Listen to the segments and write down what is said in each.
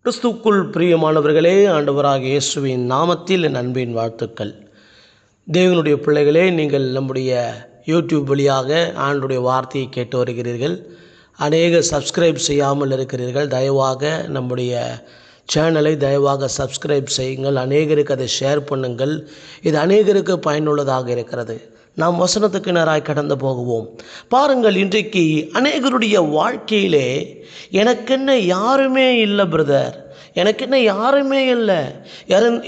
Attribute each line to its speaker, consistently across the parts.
Speaker 1: கிறிஸ்துவுக்குள் பிரியமானவர்களே, ஆண்டவராக இயேசுவின் நாமத்தில் என் அன்பின் வாழ்த்துக்கள். தேவனுடைய பிள்ளைகளே, நீங்கள் நம்முடைய யூடியூப் வழியாக ஆண்டுடைய வார்த்தையை கேட்டு வருகிறீர்கள். அநேக சப்ஸ்கிரைப் செய்யாமல் இருக்கிறீர்கள். தயவாக நம்முடைய சேனலை சப்ஸ்கிரைப் செய்யுங்கள். அநேகருக்கு அதை ஷேர் பண்ணுங்கள். இது அநேகருக்கு பயனுள்ளதாக இருக்கிறது. நாம் வசனத்துக்கு நேராய் கடந்து போகுவோம். பாருங்கள், இன்றைக்கு அநேகருடைய வாழ்க்கையிலே எனக்கென்ன யாருமே இல்லை பிரதர், எனக்கென்ன யாருமே இல்லை,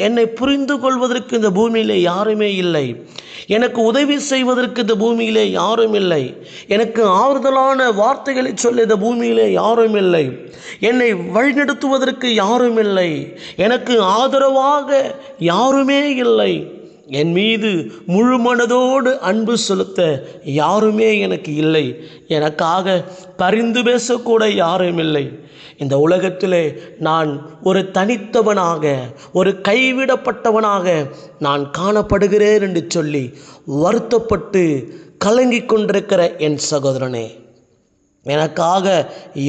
Speaker 1: என்னை புரிந்து கொள்வதற்கு இந்த பூமியிலே யாருமே இல்லை, எனக்கு உதவி செய்வதற்கு இந்த பூமியிலே யாரும் இல்லை, எனக்கு ஆறுதலான வார்த்தைகளை சொல்ல இந்த பூமியிலே யாரும் இல்லை, என்னை வழிநடத்துவதற்கு யாரும் இல்லை, எனக்கு ஆதரவாக யாருமே இல்லை, என் மீது முழு மனதோடு அன்பு செலுத்த யாருமே எனக்கு இல்லை, எனக்காக பரிந்து பேசக்கூட யாரும் இல்லை, இந்த உலகத்திலே நான் ஒரு தனித்தவனாக, ஒரு கைவிடப்பட்டவனாக நான் காணப்படுகிறேன் என்று சொல்லி வருத்தப்பட்டு கலங்கி கொண்டிருக்கிற என் சகோதரனே, எனக்காக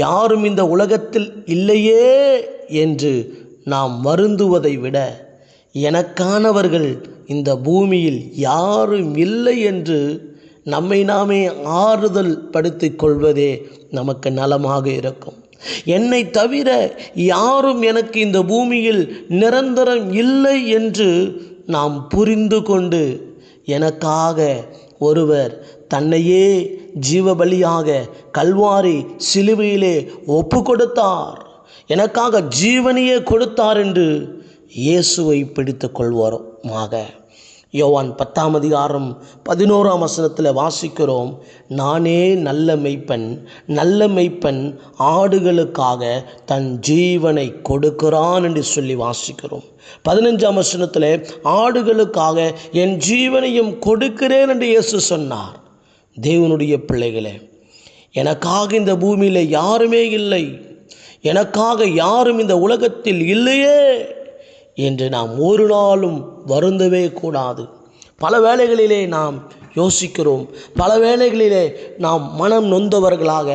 Speaker 1: யாரும் இந்த உலகத்தில் இல்லையே என்று நாம் வருந்துவதை விட எனக்கானவர்கள் இந்த பூமியில் யாரும் இல்லை என்று நம்மை நாமே ஆறுதல் படுத்திக் கொள்வதே நமக்கு நலமாக இருக்கும். என்னை தவிர யாரும் எனக்கு இந்த பூமியில் நிரந்தரம் இல்லை என்று நாம் புரிந்து கொண்டு, எனக்காக ஒருவர் தன்னையே ஜீவபலியாக கல்வாரி சிலுவையிலே ஒப்பு கொடுத்தார், எனக்காக ஜீவனையே கொடுத்தார் என்று இயேசுவை பிடித்து கொள்வோமாக. யோவான் 10:11 வாசிக்கிறோம், நானே நல்ல மெய்ப்பன், நல்ல மெய்ப்பன் ஆடுகளுக்காக தன் ஜீவனை கொடுக்கிறான் என்று சொல்லி வாசிக்கிறோம். 15 ஆடுகளுக்காக என் ஜீவனையும் கொடுக்கிறேன் என்று இயேசு சொன்னார். தேவனுடைய பிள்ளைகளே, எனக்காக இந்த பூமியில் யாருமே இல்லை, எனக்காக யாரும் இந்த உலகத்தில் இல்லையே என்று நாம் ஒரு நாளும் வருந்தவே கூடாது. பல வேளைகளிலே நாம் யோசிக்கிறோம், பல வேளைகளிலே நாம் மனம் நொந்தவர்களாக,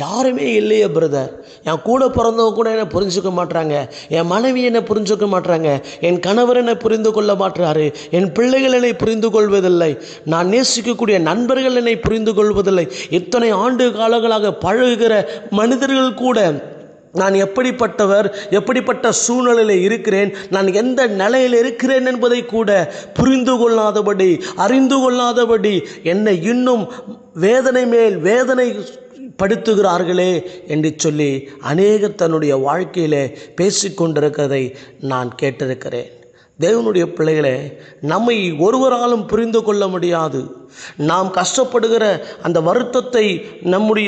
Speaker 1: யாருமே இல்லையே பிரதர், என் கூட பிறந்தவங்க கூட என்னை புரிஞ்சுக்க மாட்டாங்க, என் மனைவி என்னை புரிஞ்சுக்க மாட்டாங்க, என் கணவர் என்னை புரிந்து கொள்ள மாட்டாரு, என் பிள்ளைகள் என்னை புரிந்து கொள்வதில்லை, நான் நேசிக்கக்கூடிய நண்பர்கள் என்னை புரிந்து கொள்வதில்லை, இத்தனை ஆண்டு காலங்களாக பழகுகிற மனிதர்கள் கூட நான் எப்படிப்பட்டவர், எப்படிப்பட்ட சூழ்நிலையில் இருக்கிறேன், நான் எந்த நிலையில் இருக்கிறேன் என்பதை கூட புரிந்து கொள்ளாதபடி, அறிந்து கொள்ளாதபடி என்னை இன்னும் வேதனை மேல் வேதனை படுத்துகிறார்களே என்று சொல்லி அநேகர் தன்னுடைய வாழ்க்கையிலே பேசிக்கொண்டிருக்கிறதை நான் கேட்டிருக்கிறேன். தேவனுடைய பிள்ளைகளே, நம்மை ஒருவராலும் புரிந்து கொள்ள முடியாது. நாம் கஷ்டப்படுகிற அந்த வருத்தத்தை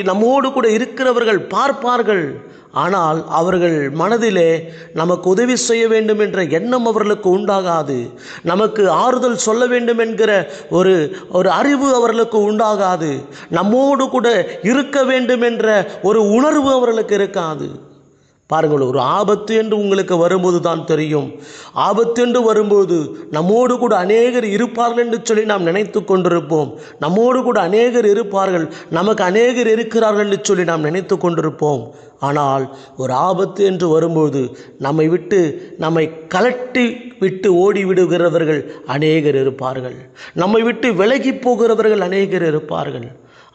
Speaker 1: நம்மோடு கூட இருக்கிறவர்கள் பார்ப்பார்கள். ஆனால் அவர்கள் மனதிலே நமக்கு உதவி செய்ய வேண்டும் என்ற எண்ணம் அவர்களுக்கு உண்டாகாது. நமக்கு ஆறுதல் சொல்ல வேண்டும் என்கிற ஒரு அறிவு அவர்களுக்கு உண்டாகாது. நம்மோடு கூட இருக்க வேண்டும் என்ற ஒரு உணர்வு அவர்களுக்கு இருக்காது. பாருங்கள், ஒரு ஆபத்து என்று உங்களுக்கு வரும்போது தான் தெரியும். ஆபத்து என்று வரும்போது நம்மோடு கூட அநேகர் இருப்பார்கள் என்று சொல்லி நாம் நினைத்து கொண்டிருப்போம். நம்மோடு கூட அநேகர் இருப்பார்கள், நமக்கு அநேகர் இருக்கிறார்கள் என்று சொல்லி நாம் நினைத்து கொண்டிருப்போம். ஆனால் ஒரு ஆபத்து என்று வரும்போது நம்மை கலட்டி விட்டு ஓடி விடுகிறவர்கள் அநேகர் இருப்பார்கள், நம்மை விட்டு விலகி போகிறவர்கள் அநேகர் இருப்பார்கள்.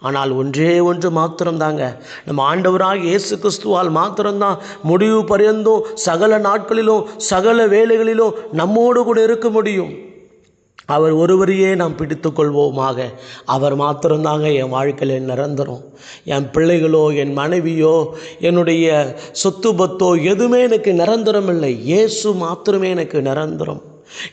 Speaker 1: ஆனால் ஒன்றே ஒன்று மாத்திரம்தாங்க, நம்ம ஆண்டவராக இயேசு கிறிஸ்துவால் மாத்திரம்தான் முடிவு பரியந்தம் சகல நாட்களிலும் சகல வேலைகளிலும் நம்மோடு கூட இருக்க முடியும். அவர் ஒருவரையே நாம் பிடித்து கொள்வோமாக. அவர் மாத்திரம்தாங்க என் வாழ்க்கையில் நிரந்தரம். என் பிள்ளைகளோ, என் மனைவியோ, என்னுடைய சொத்து பத்தோ எதுவுமே எனக்கு நிரந்தரம் இல்லை. இயேசு மாத்திரமே எனக்கு நிரந்தரம்.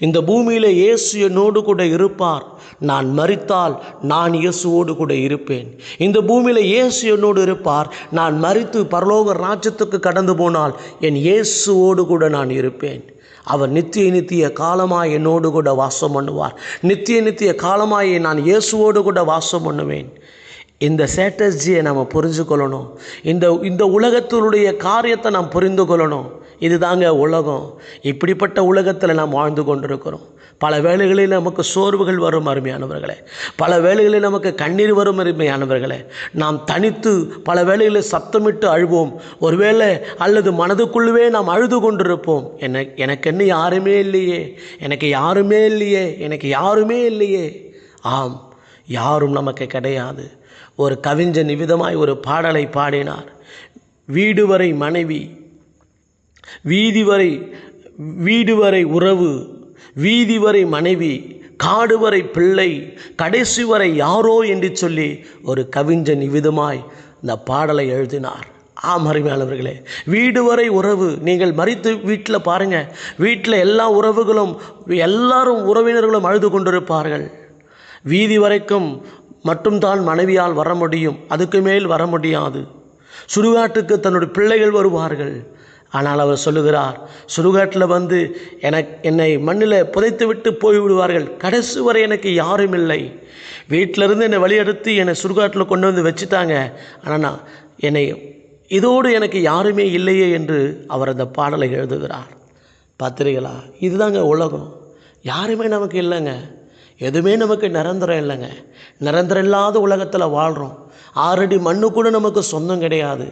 Speaker 1: இந்த பூமியில் இயேசு என்னோடு கூட இருப்பார். நான் மரித்தால் நான் இயேசுவோடு கூட இருப்பேன். இந்த பூமியில் இயேசு என்னோடு இருப்பார். நான் மரித்து பரலோக ராஜ்யத்துக்கு கடந்து போனால் என் இயேசுவோடு கூட நான் இருப்பேன். அவர் நித்திய காலமாய் என்னோடு கூட வாசம் பண்ணுவார். நித்திய காலமாய் நான் இயேசுவோடு கூட வாசம் பண்ணுவேன். இந்த ஸ்ட்ராட்டஜியை நம்ம புரிஞ்சு கொள்ளணும். இந்த உலகத்தினுடைய காரியத்தை நாம் புரிந்து கொள்ளணும். இதுதாங்க உலகம். இப்படிப்பட்ட உலகத்தில் நாம் வாழ்ந்து கொண்டிருக்கிறோம். பல வேளைகளில் நமக்கு சோர்வுகள் வரும் அருமையானவர்களே. பல வேளைகளில் நமக்கு கண்ணீர் வரும் அருமையானவர்களே. நாம் தனித்து பல வேளைகளில் சத்தமிட்டு அழுவோம். ஒருவேளை அல்லது மனதுக்குள்ளவே நாம் அழுது கொண்டிருப்போம். எனக்கு என்ன யாருமே இல்லையே, எனக்கு யாருமே இல்லையே, எனக்கு யாருமே இல்லையே. ஆம், யாரும் நமக்கு கிடையாது. ஒரு கவிஞன் விதமாய் ஒரு பாடலை பாடினார். வீடு வரை மனைவி, வீடு வரை உறவு, வீதி வரை மனைவி, காடு வரை பிள்ளை, கடைசி வரை யாரோ என்று சொல்லி ஒரு கவிஞன் இவ்விதமாய் இந்த பாடலை எழுதினார். ஆம் அருமையானவர்களே, வீடு வரை உறவு. நீங்கள் மரித்து வீட்டில் பாருங்கள், வீட்டில் எல்லா உறவுகளும் எல்லாரும் உறவினர்களும் அழுது கொண்டிருப்பார்கள். வீதி வரைக்கும் மட்டும்தான் மனைவியால் வர முடியும், அதுக்கு மேல் வர முடியாது. சுடுகாட்டுக்கு தன்னுடைய பிள்ளைகள் வருவார்கள். ஆனால் அவர் சொல்லுகிறார், சுடுகாட்டில் வந்து என்னை மண்ணில் புதைத்து விட்டு போய்விடுவார்கள். கடைசி வரை எனக்கு யாரும் இல்லை. வீட்டிலிருந்து என்னை வழியெடுத்து என்னை சுடுகாட்டில் கொண்டு வந்து வச்சுட்டாங்க. ஆனால் இதோடு எனக்கு யாருமே இல்லையே என்று அவர் அந்த பாடலை எழுதுகிறார். பார்த்துறீங்களா? இதுதாங்க உலகம். யாருமே நமக்கு இல்லைங்க. எதுவுமே நமக்கு நிரந்தரம் இல்லைங்க. நிரந்தரம் இல்லாத உலகத்தில் வாழ்கிறோம். 6 அடி மண்ணு கூட நமக்கு சொந்தம் கிடையாது.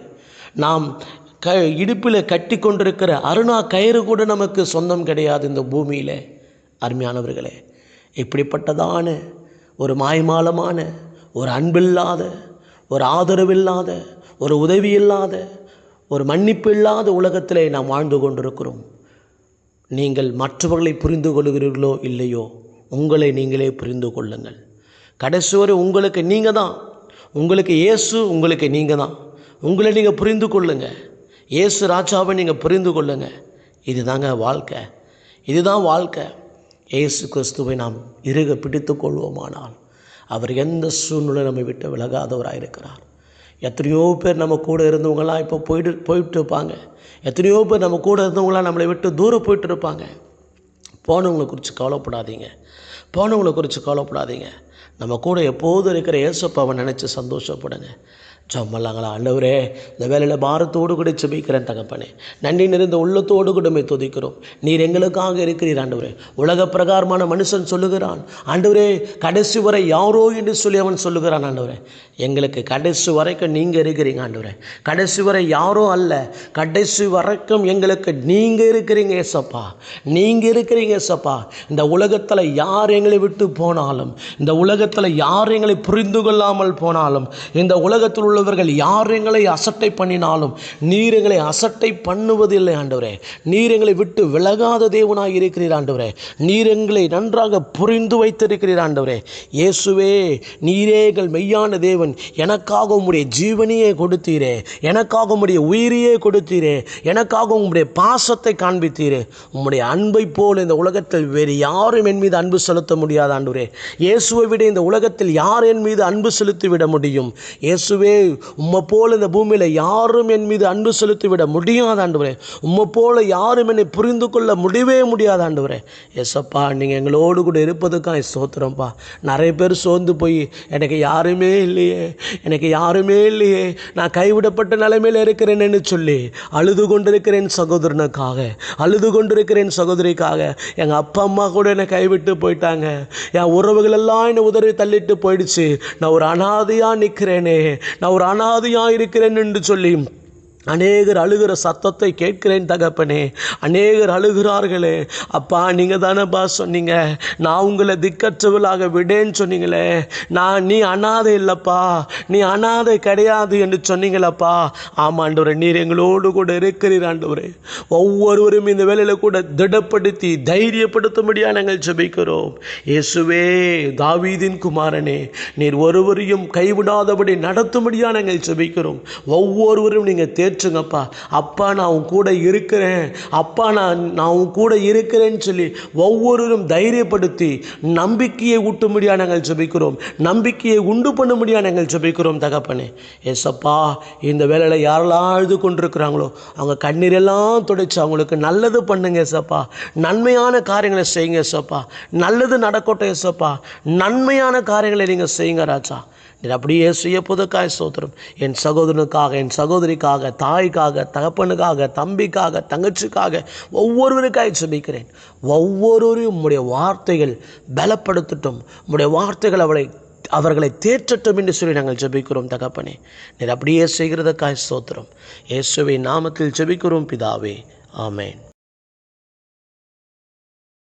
Speaker 1: நாம் இடுப்பில் கட்டி கொண்டிருக்கிற அருணா கயிறு கூட நமக்கு சொந்தம் கிடையாது இந்த பூமியில். அருமையானவர்களே, இப்படிப்பட்டதான ஒரு மாய்மாலமான, ஒரு அன்பில்லாத, ஒரு ஆதரவில்லாத, ஒரு உதவி இல்லாத, ஒரு மன்னிப்பு இல்லாத உலகத்திலே நாம் வாழ்ந்து கொண்டிருக்கிறோம். நீங்கள் மற்றவர்களை புரிந்து கொள்கிறீர்களோ இல்லையோ, உங்களை நீங்களே புரிந்து கொள்ளுங்கள். கடைசி வரை உங்களுக்கு நீங்கள் தான், உங்களுக்கு இயேசு, உங்களுக்கு நீங்கள் தான். உங்களை நீங்கள் புரிந்து கொள்ளுங்கள். இயேசு ராஜாவை நீங்கள் புரிந்து கொள்ளுங்கள். இதுதாங்க வாழ்க்கை, இதுதான் வாழ்க்கை. இயேசு கிறிஸ்துவை நாம் இறுக பிடித்து கொள்வோமானால் அவர் எந்த சூழ்நிலை நம்மை விட்டு விலகாதவராக இருக்கிறார். எத்தனையோ பேர் நம்ம கூட இருந்தவங்களாம் இப்போ போயிட்டு இருப்பாங்க. எத்தனையோ பேர் நம்ம கூட இருந்தவங்களாம் நம்மளை விட்டு தூரம் போயிட்டு இருப்பாங்க. போனவங்களை குறித்து கவலைப்படாதீங்க. நம்ம கூட எப்போதும் இருக்கிற இயேசுப்பாவை நினச்சி சந்தோஷப்படுங்க. ஜெபமல்லாங்களா? ஆண்டவரே, இந்த வேலையில் பாரத்தோடு கூட ஜெபிக்கிறேன் தகப்பனே. நன்றி நிறைந்த உள்ளத்தோடு கூடமே துதிக்கிறோம். நீர் எங்களுக்காக இருக்கிறீர் ஆண்டவரே. உலக பிரகாரமான மனுஷன் சொல்லுகிறான், ஆண்டவரே கடைசி வரை யாரோ என்று சொல்லி அவன் சொல்லுகிறான். ஆண்டவரே, எங்களுக்கு கடைசி வரைக்கும் நீங்கள் இருக்கிறீங்க ஆண்டவரே. கடைசி வரை யாரோ அல்ல, கடைசி வரைக்கும் எங்களுக்கு நீங்கள் இருக்கிறீங்க ஏசப்பா. நீங்கள் இருக்கிறீங்க ஏசப்பா. இந்த உலகத்தில் யார் எங்களை விட்டு போனாலும், இந்த உலகத்தில் யார் எங்களை புரிந்து கொள்ளாமல் போனாலும், இந்த உலகத்தில் உள்ளவர்கள் யார் எங்களை அசட்டை பண்ணினாலும் நீர் எங்களை அசட்டை பண்ணுவதில்லை ஆண்டவரே. நீர் எங்களை விட்டு விலகாத தேவனாய் இருக்கிறீர் ஆண்டவரே. நீர் எங்களை நன்றாக புரிந்து வைத்திருக்கிறீர் ஆண்டவரே. இயேசுவே, நீரே எங்கள் மெய்யான தேவன். எனக்காக உம்முடைய ஜீவனையே கொடுத்தீரே, எனக்காக உம்முடைய உயிரையே கொடுத்தீரே, எனக்காக உம்முடைய பாசத்தை காண்பித்தீரே. உம்முடைய அன்பை போல் இந்த உலகத்தில் வேறு யாரும் என் மீது அன்பு செலுத்த முடியாது ஆண்டவரே. இயேசுவை விட இந்த உலகத்தில் யார் என் மீது அன்பு செலுத்திவிட முடியும்? இயேசுவே, உம்மை போல இந்த பூமியில் யாரும் என் மீது அன்பு செலுத்திவிட முடியாது ஆண்டவரே. உம்மை போல யாரும் என்னை புரிந்து கொள்ள முடியவே முடியாது ஆண்டவரே. ஏசப்பா, நீங்கள் எங்களோடு கூட இருப்பதுக்காக ஸ்தோத்திரம்ப்பா. நிறைய பேர் சோர்ந்து போய் எனக்கு யாருமே இல்லையே, நான் கைவிடப்பட்ட நிலைமையில் இருக்கிறேன்னு சொல்லி அழுது கொண்டிருக்கிறேன் சகோதரனுக்காக, அழுது கொண்டிருக்கிறேன் சகோதரிக்காக. எங்கள் அப்பா அம்மா கூட என்னை கைவிட்டு போயிட்டாங்க. என் உறவுகள் எல்லாம் என்னை உதறி தள்ளிட்டு போயிடுச்சு. நான் ஒரு அனாதையாக நிற்கிறேனே, நான் ஒரு அனாதையாக இருக்கிறேன் என்று சொல்லி அநேகர் அழுகிற சத்தத்தை கேட்கிறேன் தகப்பனே. அநேகர் அழுகிறார்களே. அப்பா, நீங்கள் தானேப்பா சொன்னீங்க, நான் உங்களை திக்கற்றவளாக விடேன்னு சொன்னீங்களே. நீ அனாதை இல்லைப்பா, நீ அனாதை கிடையாது என்று சொன்னீங்களப்பா. ஆமாண்டவரே, நீர் எங்களோடு கூட இருக்கிறீர் ஆண்டவரே. ஒவ்வொருவரும் இந்த வேலையில் கூட திடப்படுத்தி தைரியப்படுத்தும்படியாக நாங்கள் ஜெபிக்கிறோம். இயேசுவே, தாவீதின் குமாரனே, நீர் ஒருவரையும் கைவிடாதபடி நடத்தும்படியாக நாங்கள் ஜெபிக்கிறோம். ஒவ்வொருவரும் நீங்கள் தேற்றுங்கப்பா. அப்பா, நான் உன் கூட இருக்கிறேன், அப்பா நான் உன் கூட இருக்கிறேன்னு சொல்லி ஒவ்வொருவரும் தைரியப்படுத்தி நம்பிக்கையை ஊட்டும்படியாக நாங்கள் ஜெபிக்கிறோம். நம்பிக்கையை உண்டு பண்ணும்படியாக நாங்கள் ஜெபிக்கிறோம் தகப்பனே. ஏசப்பா, இந்த வேலையில் யாரெல்லாம் அழுது கொண்டிருக்கிறாங்களோ அவங்க கண்ணீரெல்லாம் துடைச்சு அவங்களுக்கு நல்லது பண்ணுங்க ஏசப்பா. நன்மையான காரியங்களை செய்யுங்க ஏசப்பா. நல்லது நடக்கட்டும் ஏசப்பா. நன்மையான காரியங்களை நீங்கள் செய்யுங்க ராஜா. நீர் அப்படியே செய்யப்போவதற்காய் ஸ்தோத்திரம். என் சகோதரனுக்காக, என் சகோதரிக்காக, தாய்க்காக, தகப்பனுக்காக, தம்பிக்காக, தங்கச்சிக்காக, ஒவ்வொருவருக்காய் ஜெபிக்கிறேன். ஒவ்வொருவரையும் உம்முடைய வார்த்தைகள் பலப்படுத்தட்டும், உம்முடைய வார்த்தைகள் அவர்களை தேற்றட்டும் என்று சொல்லி நாங்கள் ஜெபிக்கிறோம் தகப்பனே. நீர் அப்படியே செய்கிறதற்காய் ஸ்தோத்திரம். இயேசுவின் நாமத்தில் ஜெபிக்கிறோம் பிதாவே, ஆமென்.